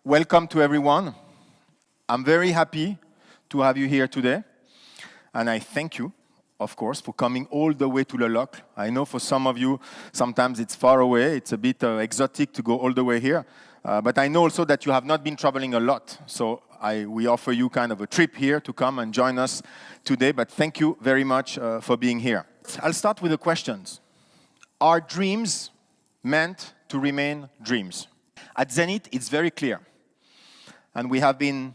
welcome to everyone. I'm very happy to have you here today. And I thank you, of course, for coming all the way to Le Locle. I know for some of you, sometimes it's far away. It's a bit exotic to go all the way here. But I know also that you have not been traveling a lot. So we offer you kind of a trip here to come and join us today. But thank you very much for being here. I'll start with the questions. Are dreams meant to remain dreams? At Zenith, it's very clear. And we have been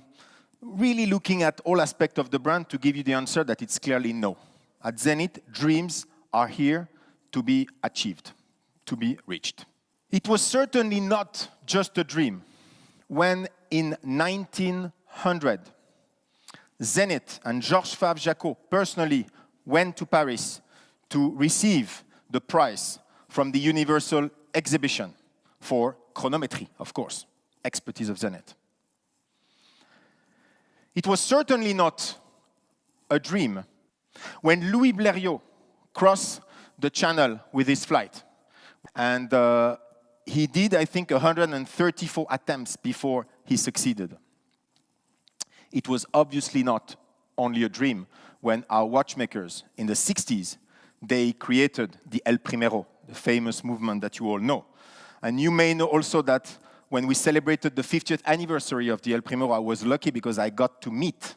really looking at all aspects of the brand to give you the answer that it's clearly no. At Zenith, dreams are here to be achieved, to be reached. It was certainly not just a dream when in 1900, Zenith and Georges Favre-Jacot personally went to Paris to receive the prize from the Universal Exhibition for chronometry, of course, expertise of Zenith. It was certainly not a dream when Louis Blériot crossed the channel with his flight. And he did, I think, 134 attempts before he succeeded. It was obviously not only a dream when our watchmakers in the 60s, they created the El Primero, the famous movement that you all know. And you may know also that when we celebrated the 50th anniversary of the El Primero, I was lucky because I got to meet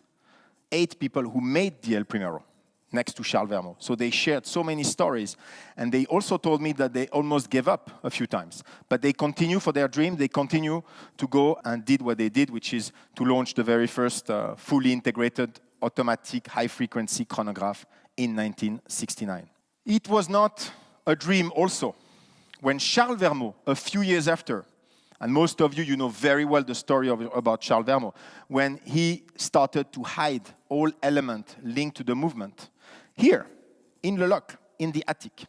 8 people who made the El Primero next to Charles Vermeau. So they shared so many stories. And they also told me that they almost gave up a few times. But they continue for their dream. They continue to go and did what they did, which is to launch the very first fully integrated automatic high-frequency chronograph in 1969. It was not a dream also when Charles Vermeau, a few years after, and most of you, you know very well the story about Charles Vermeau, when he started to hide all elements linked to the movement here in Le Locle, in the attic.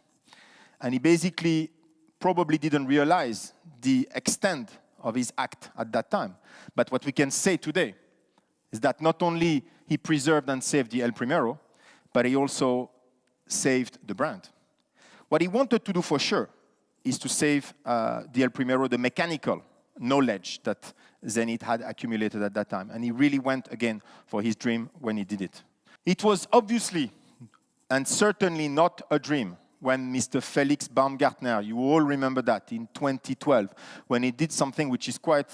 And he basically probably didn't realize the extent of his act at that time. But what we can say today is that not only he preserved and saved the El Primero, but he also saved the brand. What he wanted to do for sure is to save the El Primero, the mechanical knowledge that Zenith had accumulated at that time. And he really went again for his dream when he did it. It was obviously and certainly not a dream when Mr. Felix Baumgartner, you all remember that, in 2012, when he did something which is quite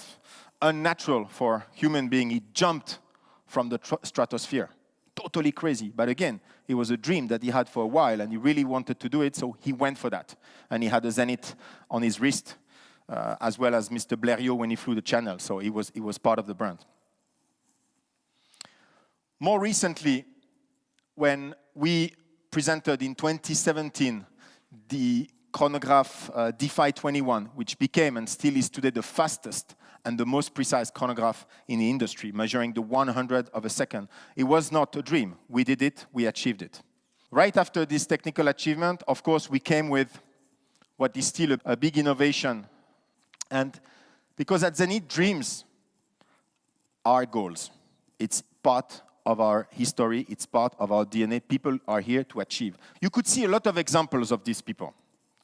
unnatural for human being. He jumped from the stratosphere. Totally crazy. But again, it was a dream that he had for a while, and he really wanted to do it, so he went for that. And he had a Zenith on his wrist, as well as Mr. Blériot when he flew the channel, so he was part of the brand. More recently, when we presented in 2017 the chronograph Defy 21, which became and still is today the fastest and the most precise chronograph in the industry, measuring the 100th of a second. It was not a dream. We did it, we achieved it. Right after this technical achievement, of course, we came with what is still a big innovation. And because at Zenith, dreams are goals. It's part of our history, it's part of our DNA. People are here to achieve. You could see a lot of examples of these people.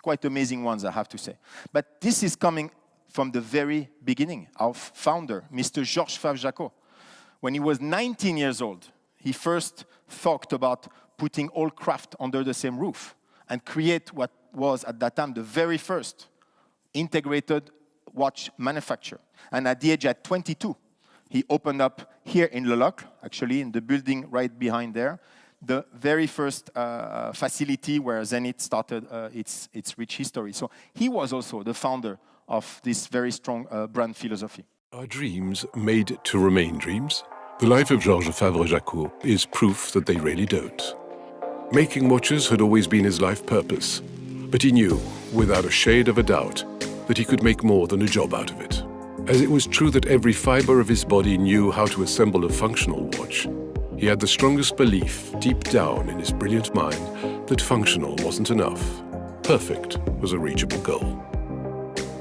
Quite amazing ones, I have to say. But this is coming from the very beginning. Our founder, Mr. Georges Favre-Jacot, when he was 19 years old, he first thought about putting all craft under the same roof and create what was at that time the very first integrated watch manufacturer. And at the age of 22, he opened up here in Le Locle, actually in the building right behind there, the very first facility where Zenith started its rich history. So he was also the founder of this very strong brand philosophy. Are dreams made to remain dreams? The life of Georges Favre-Jacot is proof that they really don't. Making watches had always been his life purpose, but he knew, without a shade of a doubt, that he could make more than a job out of it. As it was true that every fiber of his body knew how to assemble a functional watch, he had the strongest belief, deep down in his brilliant mind, that functional wasn't enough. Perfect was a reachable goal.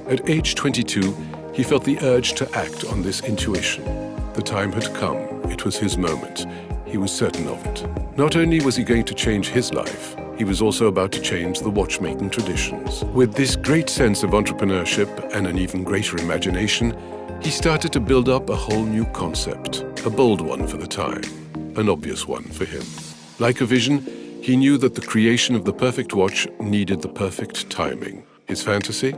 At age 22, he felt the urge to act on this intuition. The time had come. It was his moment. He was certain of it. Not only was he going to change his life, he was also about to change the watchmaking traditions. With this great sense of entrepreneurship and an even greater imagination, He started to build up a whole new concept, a bold one for the time, an obvious one for him. Like a vision, he knew that the creation of the perfect watch needed the perfect timing. His fantasy?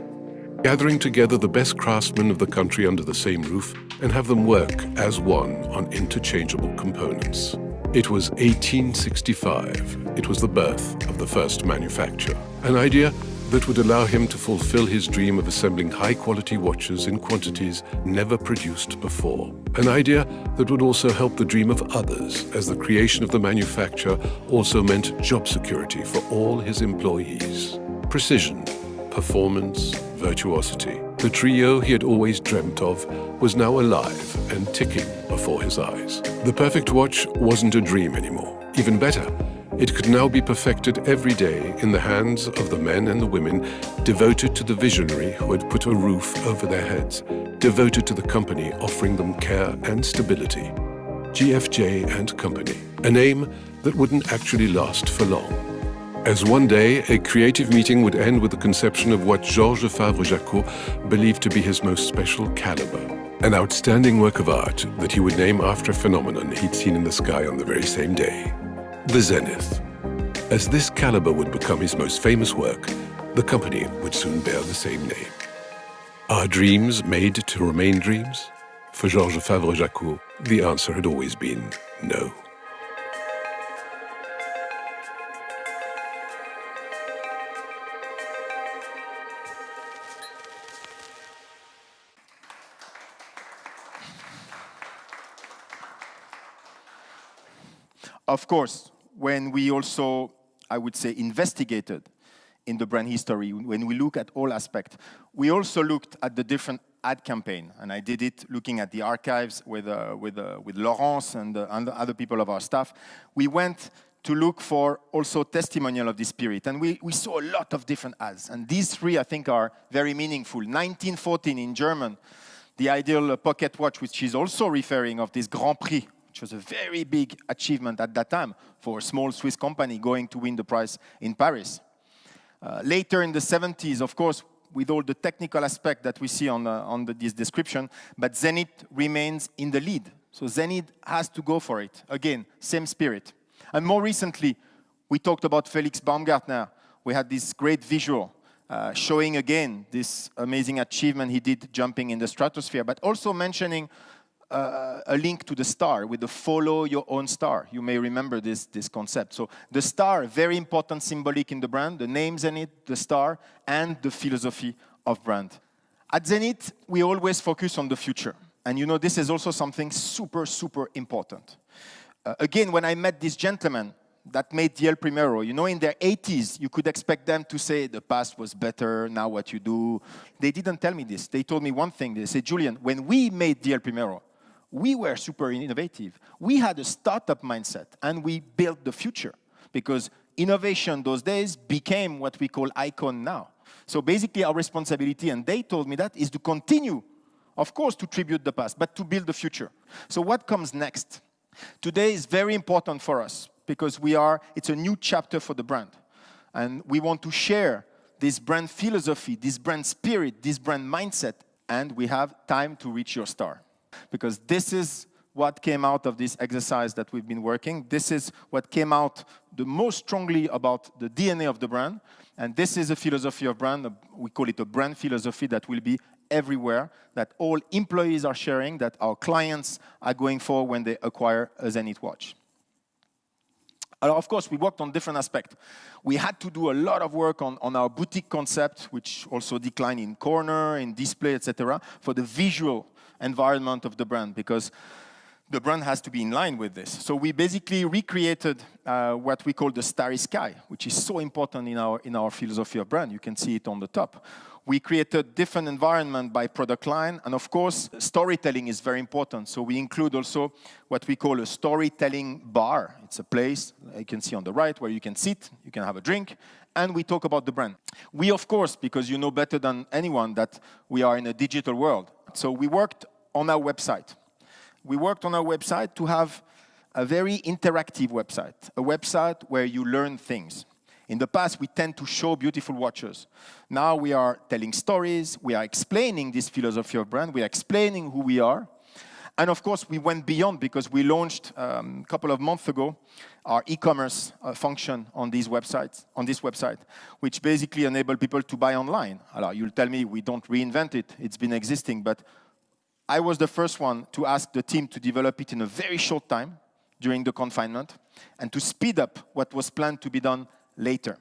Gathering together the best craftsmen of the country under the same roof and have them work as one on interchangeable components. It was 1865. It was the birth of the first manufacture. An idea that would allow him to fulfill his dream of assembling high-quality watches in quantities never produced before. An idea that would also help the dream of others, as the creation of the manufacture also meant job security for all his employees. Precision, performance, virtuosity. The trio he had always dreamt of was now alive and ticking before his eyes. The perfect watch wasn't a dream anymore. Even better, it could now be perfected every day in the hands of the men and the women devoted to the visionary who had put a roof over their heads, devoted to the company offering them care and stability. GFJ and Company, a name that wouldn't actually last for long. As one day, a creative meeting would end with the conception of what Georges Favre-Jacot believed to be his most special caliber, an outstanding work of art that he would name after a phenomenon he'd seen in the sky on the very same day. The Zenith. As this caliber would become his most famous work, the company would soon bear the same name. Are dreams made to remain dreams? For Georges Favre-Jacot, the answer had always been no. Of course, when we also, I would say, investigated in the brand history, when we look at all aspects, we also looked at the different ad campaign, and I did it looking at the archives with Laurence and other people of our staff. We went to look for also testimonial of this spirit, and we saw a lot of different ads, and these three, I think, are very meaningful. 1914 in German, the ideal pocket watch, which is also referring of this Grand Prix, which was a very big achievement at that time for a small Swiss company going to win the prize in Paris. Later in the 70s, of course, with all the technical aspect that we see on this description, but Zenith remains in the lead. So Zenith has to go for it. Again, same spirit. And more recently, we talked about Felix Baumgartner. We had this great visual showing again this amazing achievement he did jumping in the stratosphere, but also mentioning a link to the star with the follow your own star. You may remember this concept. So the star, very important symbolic in the brand, the name Zenith, the star, and the philosophy of brand. At Zenith, we always focus on the future. And you know, this is also something super, super important. Again, when I met this gentleman that made the El Primero, you know, in their 80s, you could expect them to say, the past was better, now what you do. They didn't tell me this. They told me one thing. They said, Julien, when we made the El Primero, we were super innovative. We had a startup mindset, and we built the future because innovation those days became what we call icon now. So basically our responsibility, and they told me that, is to continue, of course, to tribute the past, but to build the future. So what comes next? Today is very important for us because it's a new chapter for the brand. And we want to share this brand philosophy, this brand spirit, this brand mindset, and we have time to reach your star. Because this is what came out of this exercise that we've been working. This is what came out the most strongly about the DNA of the brand. And this is a philosophy of brand. We call it a brand philosophy that will be everywhere, that all employees are sharing, that our clients are going for when they acquire a Zenith watch. Of course, we worked on different aspects. We had to do a lot of work on our boutique concept, which also declined in corner, in display, etc., for the visual environment of the brand, because the brand has to be in line with this. So we basically recreated what we call the starry sky, which is so important in our philosophy of brand. You can see it on the top. We created different environment by product line, and of course, storytelling is very important. So we include also what we call a storytelling bar. It's a place, you can see on the right, where you can sit, you can have a drink, and we talk about the brand. We, of course, because you know better than anyone that we are in a digital world. So we worked on our website. We worked on our website to have a very interactive website, a website where you learn things. In the past, we tend to show beautiful watches. Now we are telling stories, we are explaining this philosophy of brand, we are explaining who we are. And of course, we went beyond because we launched a couple of months ago our e-commerce function on this website, which basically enable people to buy online. Alors, you'll tell me we don't reinvent it, it's been existing, but I was the first one to ask the team to develop it in a very short time during the confinement and to speed up what was planned to be done later.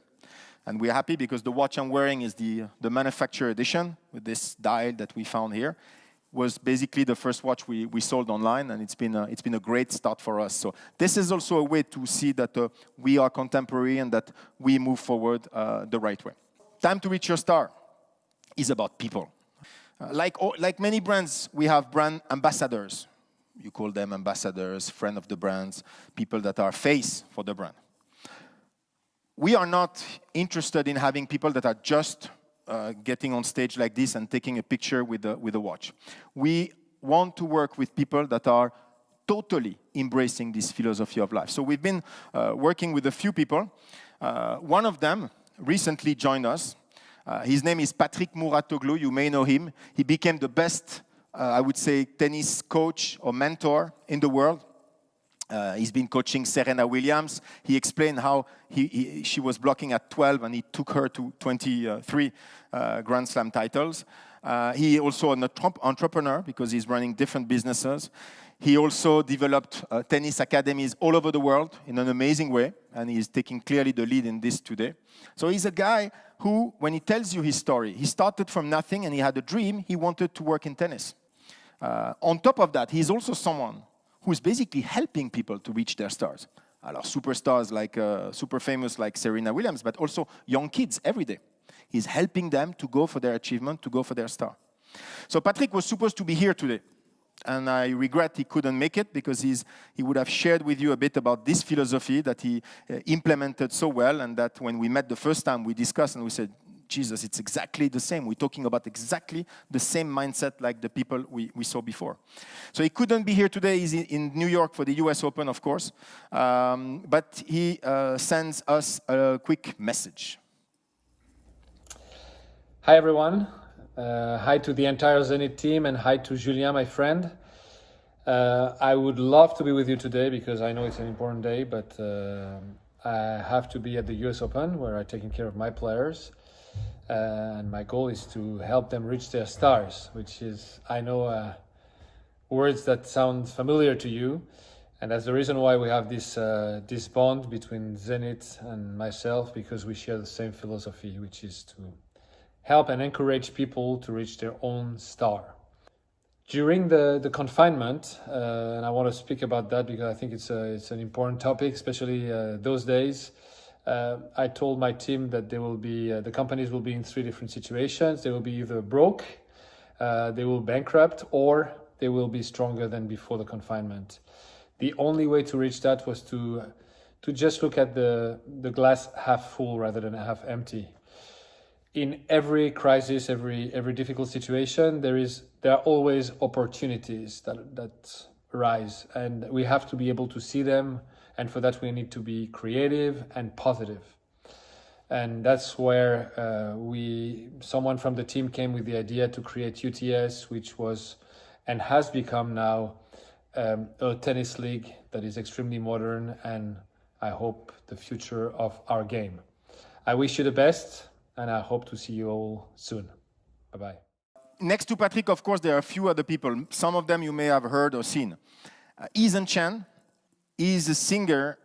And we're happy because the watch I'm wearing is the Manufacture edition with this dial that we found here. Was basically the first watch we sold online, and it's been a great start for us. So this is also a way to see that we are contemporary and that we move forward the right way. Time to reach your star is about people. Like many brands, we have brand ambassadors. You call them ambassadors, friend of the brands, people that are face for the brand. We are not interested in having people that are just getting on stage like this and taking a picture with a watch. We want to work with people that are totally embracing this philosophy of life. So we've been working with a few people. One of them recently joined us. His name is Patrick Mouratoglou. You may know him. He became the best, I would say, tennis coach or mentor in the world. He's been coaching Serena Williams. He explained how she was blocking at 12 and he took her to 23 Grand Slam titles. He also an entrepreneur because he's running different businesses. He also developed tennis academies all over the world in an amazing way, and he's taking clearly the lead in this today. So he's a guy who, when he tells you his story, he started from nothing and he had a dream. He wanted to work in tennis. On top of that, he's also someone who's basically helping people to reach their stars. Alors, superstars like, super famous like Serena Williams, but also young kids every day. He's helping them to go for their achievement, to go for their star. So Patrick was supposed to be here today, and I regret he couldn't make it because he would have shared with you a bit about this philosophy that he implemented so well, and that when we met the first time, we discussed and we said, Jesus, it's exactly the same. We're talking about exactly the same mindset like the people we saw before. So he couldn't be here today. He's in New York for the US Open, of course. But he sends us a quick message. Hi, everyone. Hi to the entire Zenith team and hi to Julien, my friend. I would love to be with you today because I know it's an important day, but I have to be at the US Open where I'm taking care of my players. And my goal is to help them reach their stars, which is, I know, words that sound familiar to you. And that's the reason why we have this bond between Zenith and myself, because we share the same philosophy, which is to help and encourage people to reach their own star. During the confinement, and I want to speak about that because I think it's an important topic, especially those days. I told my team that the companies will be in three different situations. They will be either broke, they will bankrupt, or they will be stronger than before the confinement. The only way to reach that was to just look at the glass half full rather than half empty. In every crisis, every difficult situation, there are always opportunities that arise, and we have to be able to see them. And for that, we need to be creative and positive. And that's where someone from the team came with the idea to create UTS, which was and has become now a tennis league that is extremely modern and I hope the future of our game. I wish you the best and I hope to see you all soon. Bye-bye. Next to Patrick, of course, there are a few other people. Some of them you may have heard or seen. Ethan Chen is a singer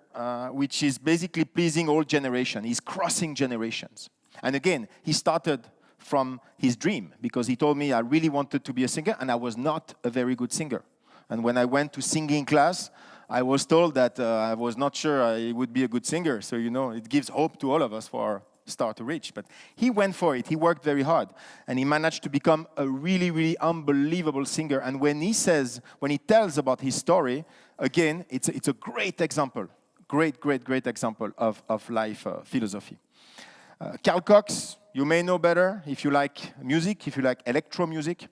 which is basically pleasing all generations. He's crossing generations. And again, he started from his dream because he told me I really wanted to be a singer and I was not a very good singer. And when I went to singing class, I was told that I was not sure I would be a good singer. So, you know, it gives hope to all of us for our star to reach. But he went for it. He worked very hard. And he managed to become a really, really unbelievable singer. And when he tells about his story, again, it's a great example. Great example of life philosophy. Carl Cox, you may know better if you like music, if you like electro music.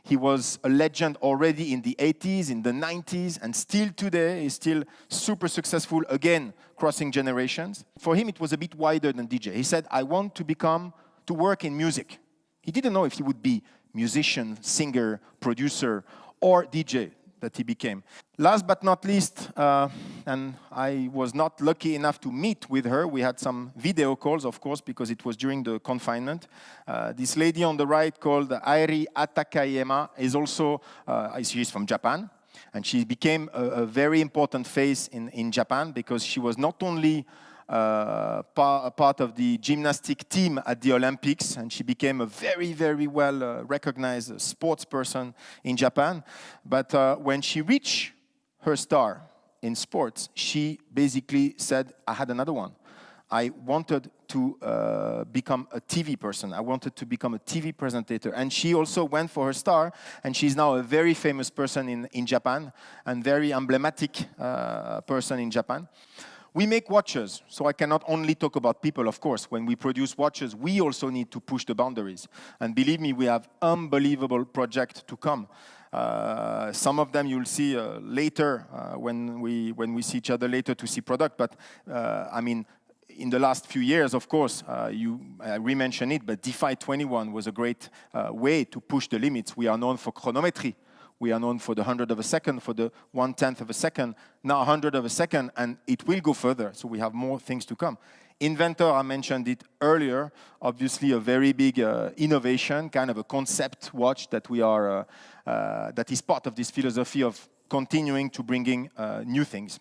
He was a legend already in the 80s, in the 90s, and still today is still super successful, again, crossing generations. For him, it was a bit wider than DJ. He said, I want to work in music. He didn't know if he would be musician, singer, producer, or DJ that he became. Last but not least, and I was not lucky enough to meet with her. We had some video calls, of course, because it was during the confinement. This lady on the right called Airi Atakayama is also, she's from Japan. And she became a very important face in Japan because she was not only part of the gymnastic team at the Olympics, and she became a very, very well recognized sports person in Japan. But when she reached her star in sports, she basically said, I had another one. I wanted to become a TV person. I wanted to become a TV presentator. And she also went for her star, and she's now a very famous person in Japan, and very emblematic person in Japan. We make watches, so I cannot only talk about people, of course. When we produce watches, we also need to push the boundaries. And believe me, we have unbelievable projects to come. Some of them you'll see later when we see each other later to see product. But I mean, in the last few years, of course, I re-mentioned it, but DeFi 21 was a great way to push the limits. We are known for chronometry. We are known for the 100th of a second, for the 1/10 of a second, now 100th of a second, and it will go further, so we have more things to come. Inventor, I mentioned it earlier, obviously a very big innovation, kind of a concept watch that that is part of this philosophy of continuing to bringing new things.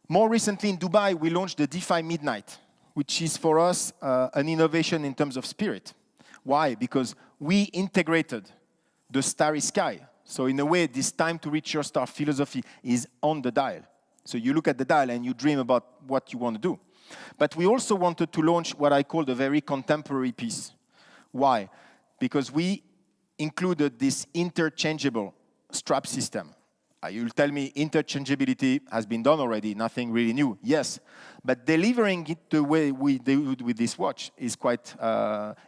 More recently in Dubai, we launched the DeFi Midnight, which is for us an innovation in terms of spirit. Why? Because we integrated the starry sky. So in a way, this time to reach your star philosophy is on the dial. So you look at the dial and you dream about what you want to do. But we also wanted to launch what I call the very contemporary piece. Why? Because we included this interchangeable strap system. You'll tell me interchangeability has been done already, nothing really new. Yes, but delivering it the way we do with this watch is quite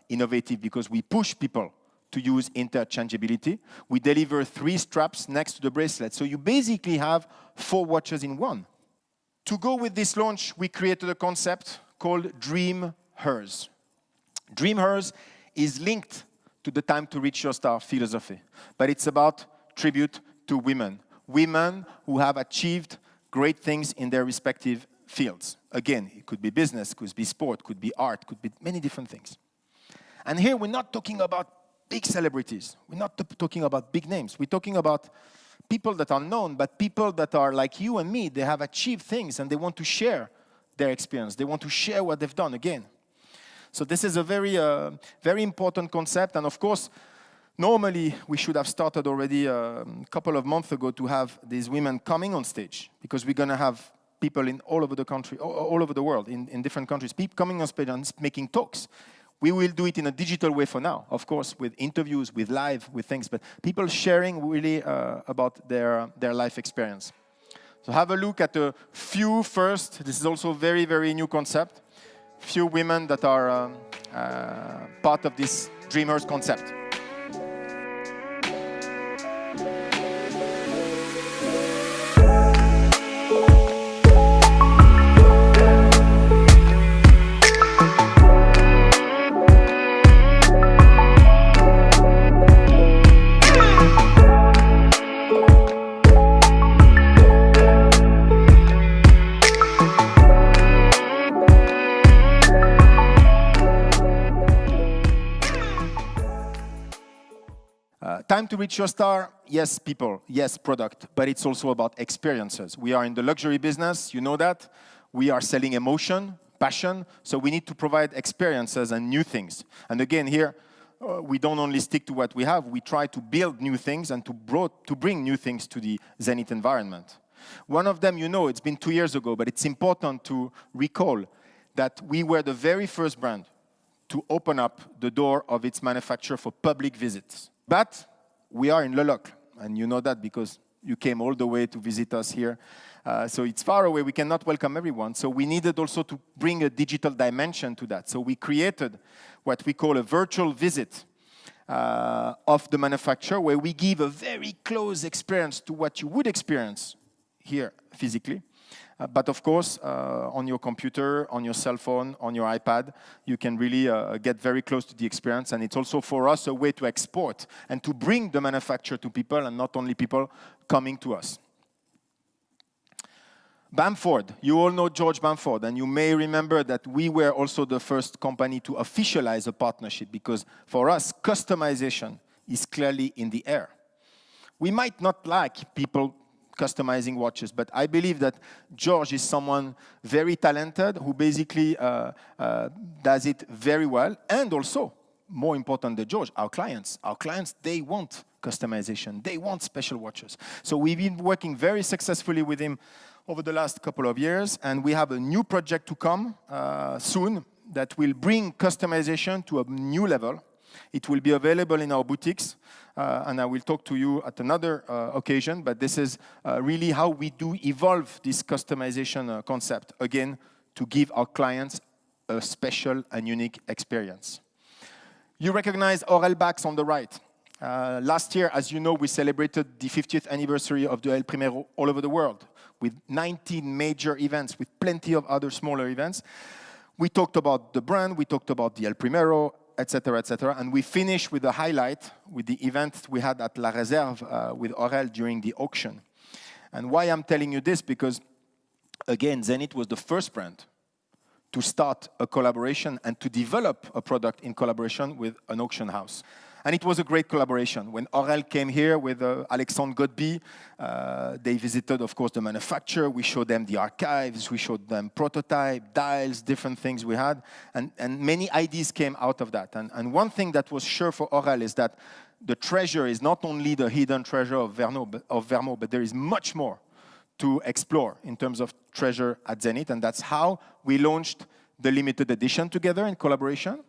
innovative because we push people to use interchangeability. We deliver 3 straps next to the bracelet. So you basically have 4 watches in one. To go with this launch, we created a concept called Dream Hers. Dream Hers is linked to the time to reach your star philosophy, but it's about tribute to women. Women who have achieved great things in their respective fields. Again, it could be business, could be sport, could be art, could be many different things. And here we're not talking about big celebrities. We're not talking about big names. We're talking about people that are known, but people that are like you and me. They have achieved things and they want to share their experience. They want to share what they've done again. So this is a very important concept. And of course, normally we should have started already a couple of months ago to have these women coming on stage, because we're going to have people in all over the country, all over the world, in different countries, people coming on stage and making talks. We will do it in a digital way for now, of course, with interviews, with live, with things, but people sharing really about their life experience. So have a look at a few first. This is also a very, very new concept. Few women that are part of this Dreamers concept. Time to reach your star, yes, people, yes, product, but it's also about experiences. We are in the luxury business, you know that. We are selling emotion, passion, so we need to provide experiences and new things. And again, here, we don't only stick to what we have, we try to build new things and to bring new things to the Zenith environment. One of them, you know, it's been 2 years ago, but it's important to recall that we were the very first brand to open up the door of its manufacture for public visits. But we are in Le Locle, and you know that because You came all the way to visit us here. So it's far away. We cannot welcome everyone. So we needed also to bring a digital dimension to that. So we created what we call a virtual visit of the manufacturer, where we give a very close experience to what you would experience here physically. But of course, on your computer, on your cell phone, on your iPad, you can really get very close to the experience. And it's also for us a way to export and to bring the manufacturer to people, and not only people coming to us. Bamford, you all know George Bamford, and you may remember that we were also the first company to officialize a partnership, because for us, customization is clearly in the air. We might not like people customizing watches, but I believe that George is someone very talented who basically does it very well. And also, more important than George, our clients, they want customization. They want special watches. So we've been working very successfully with him over the last couple of years, and we have a new project to come soon that will bring customization to a new level. It will be available in our boutiques, and I will talk to you at another occasion, but this is really how we do evolve this customization concept, again, to give our clients a special and unique experience. You recognize Aurel Bax on the right. Last year, as you know, we celebrated the 50th anniversary of the El Primero all over the world, with 19 major events, with plenty of other smaller events. We talked about the brand, we talked about the El Primero, etc., and we finished with a highlight with the event we had at La Réserve with Aurel during the auction. And why I'm telling you this, because, again, Zenith was the first brand to start a collaboration and to develop a product in collaboration with an auction house. And it was a great collaboration. When Aurel came here with Alexandre Godby, they visited, of course, the manufacturer. We showed them the archives. We showed them prototype, dials, different things we had. And many ideas came out of that. And one thing that was sure for Aurel is that the treasure is not only the hidden treasure of Vermeaux, but there is much more to explore in terms of treasure at Zenith. And that's how we launched the limited edition together in collaboration.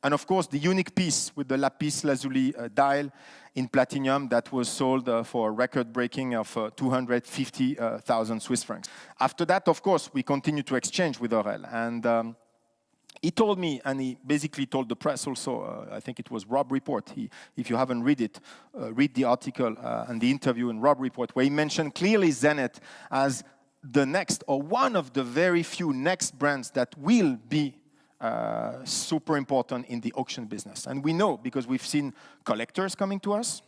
And of course, the unique piece with the lapis lazuli dial in platinum that was sold for a record-breaking of 250,000 Swiss francs. After that, of course, we continued to exchange with Aurel. And he told me, and he basically told the press also, I think it was Rob Report. If you haven't read it, read the article and the interview in Rob Report, where he mentioned clearly Zenith as the next, or one of the very few next brands that will be super important in the auction business. And we know, because we've seen collectors coming to us.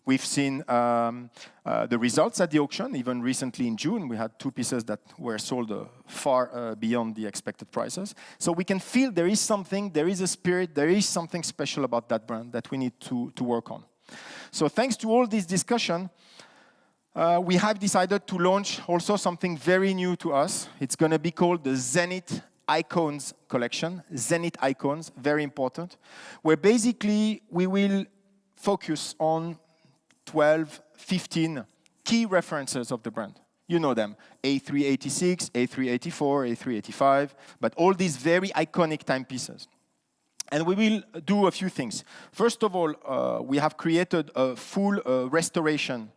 We've seen the results at the auction. Even recently in June, we had 2 pieces that were sold far beyond the expected prices. So we can feel there is something, there is a spirit, there is something special about that brand that we need to work on. So thanks to all this discussion, we have decided to launch also something very new to us. It's going to be called the Zenith Icons collection, Zenith Icons, very important, where basically we will focus on 12, 15 key references of the brand. You know them, A386, A384, A385, but all these very iconic timepieces. And we will do a few things. First of all, we have created a full restoration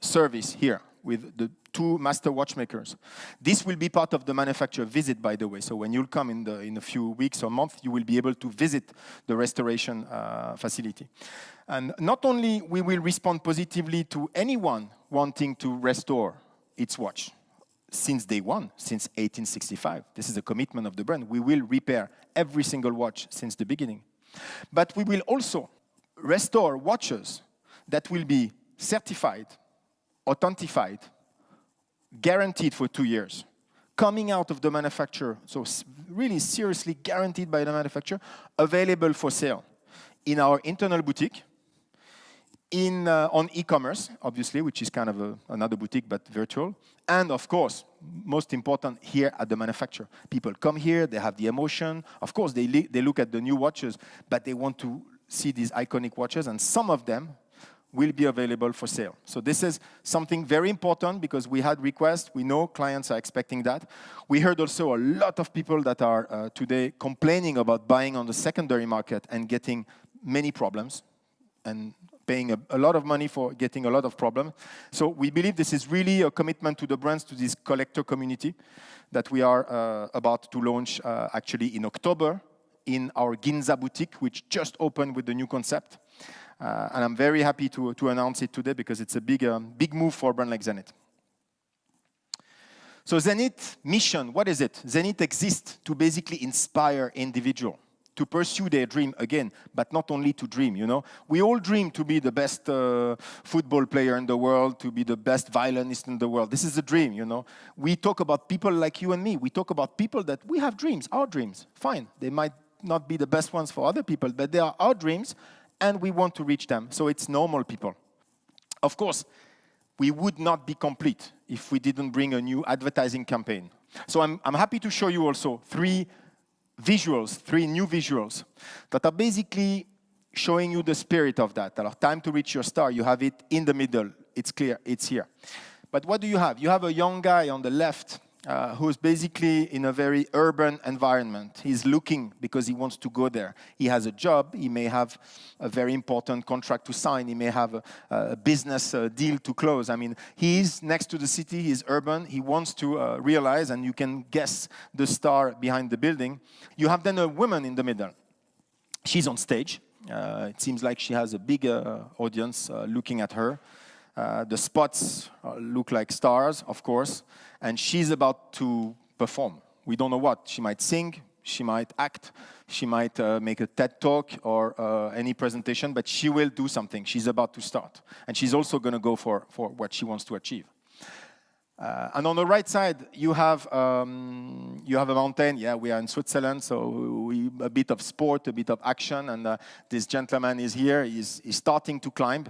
service here with the 2 master watchmakers. This will be part of the manufacturer visit, by the way. So when you'll come in a few weeks or months, you will be able to visit the restoration facility. And not only we will respond positively to anyone wanting to restore its watch. Since day one, since 1865, this is a commitment of the brand. We will repair every single watch since the beginning. But we will also restore watches that will be certified, authenticated, guaranteed for 2 years, coming out of the manufacturer, so really seriously guaranteed by the manufacturer, available for sale in our internal boutique, on e-commerce, obviously, which is kind of another boutique, but virtual, and of course, most important, here at the manufacturer. People come here, they have the emotion. Of course, they look at the new watches, but they want to see these iconic watches, and some of them will be available for sale. So this is something very important because we had requests. We know clients are expecting that. We heard also a lot of people that are today complaining about buying on the secondary market and getting many problems. And paying a lot of money for getting a lot of problems. So we believe this is really a commitment to the brands, to this collector community that we are about to launch actually in October in our Ginza boutique, which just opened with the new concept. And I'm very happy to announce it today because it's a big move for a brand like Zenith. So Zenith mission, what is it? Zenith exists to basically inspire individuals to pursue their dream again, but not only to dream, you know. We all dream to be the best football player in the world, to be the best violinist in the world. This is a dream, you know. We talk about people like you and me. We talk about people that we have dreams, our dreams. Fine, they might not be the best ones for other people, but they are our dreams, and we want to reach them. So it's normal people. Of course, we would not be complete if we didn't bring a new advertising campaign. So I'm happy to show you also three new visuals that are basically showing you the spirit of that. Alors, time to reach your star, you have it in the middle. It's clear, it's here. But what do you have? You have a young guy on the left who's basically in a very urban environment. He's looking because he wants to go there. He has a job. He may have a very important contract to sign. He may have a business deal to close. I mean, he is next to the city. He's urban. He wants to realize, and you can guess the star behind the building. You have then a woman in the middle. She's on stage. It seems like she has a big audience looking at her. The spots look like stars, of course, and she's about to perform. We don't know what. She might sing, she might act, she might make a TED talk or any presentation, but she will do something. She's about to start. And she's also going to go for what she wants to achieve. And on the right side, you have a mountain. Yeah, we are in Switzerland, so a bit of sport, a bit of action, and this gentleman is here. He's starting to climb.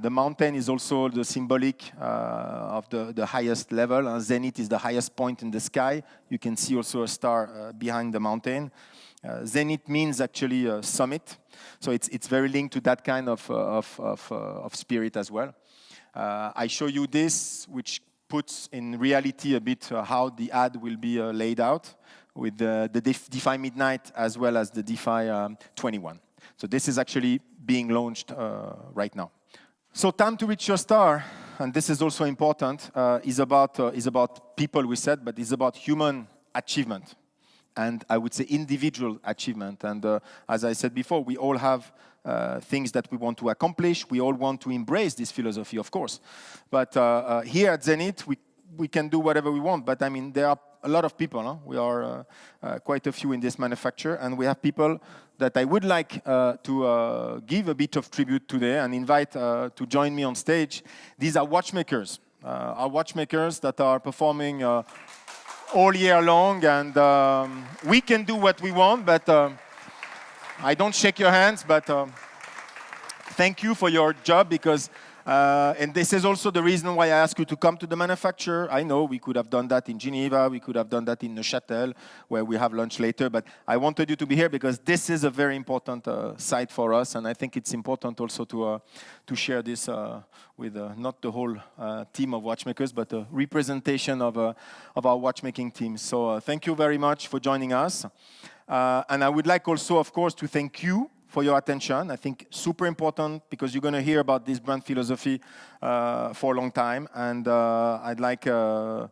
The mountain is also the symbolic of the highest level. Zenith is the highest point in the sky. You can see also a star behind the mountain. Zenith means actually a summit, so it's very linked to that kind of spirit as well. I show you this, which puts in reality a bit how the ad will be laid out with the DeFi Midnight as well as the DeFi 21. So this is actually being launched right now. So time to reach your star, and this is also important, is about people, we said, but it's about human achievement. And I would say individual achievement. And as I said before, we all have things that we want to accomplish. We all want to embrace this philosophy, of course. But here at Zenith, we can do whatever we want. But I mean, there are a lot of people. Huh? We are quite a few in this manufacture. And we have people that I would like to give a bit of tribute today and invite to join me on stage. These are watchmakers. Our watchmakers that are performing all year long, and we can do what we want, but I don't shake your hands, but thank you for your job, because and this is also the reason why I ask you to come to the manufacturer. I know we could have done that in Geneva, we could have done that in Neuchâtel, where we have lunch later, but I wanted you to be here because this is a very important site for us, and I think it's important also to share this with not the whole team of watchmakers, but a representation of our watchmaking team. So thank you very much for joining us. And I would like also, of course, to thank you for your attention. I think super important, because you're going to hear about this brand philosophy for a long time. And I'd like to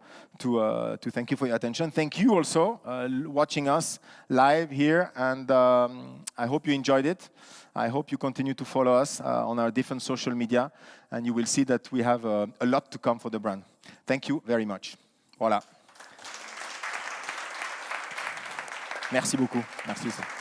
thank you for your attention. Thank you also watching us live here. And I hope you enjoyed it. I hope you continue to follow us on our different social media. And you will see that we have a lot to come for the brand. Thank you very much. Voilà. Merci beaucoup. Merci.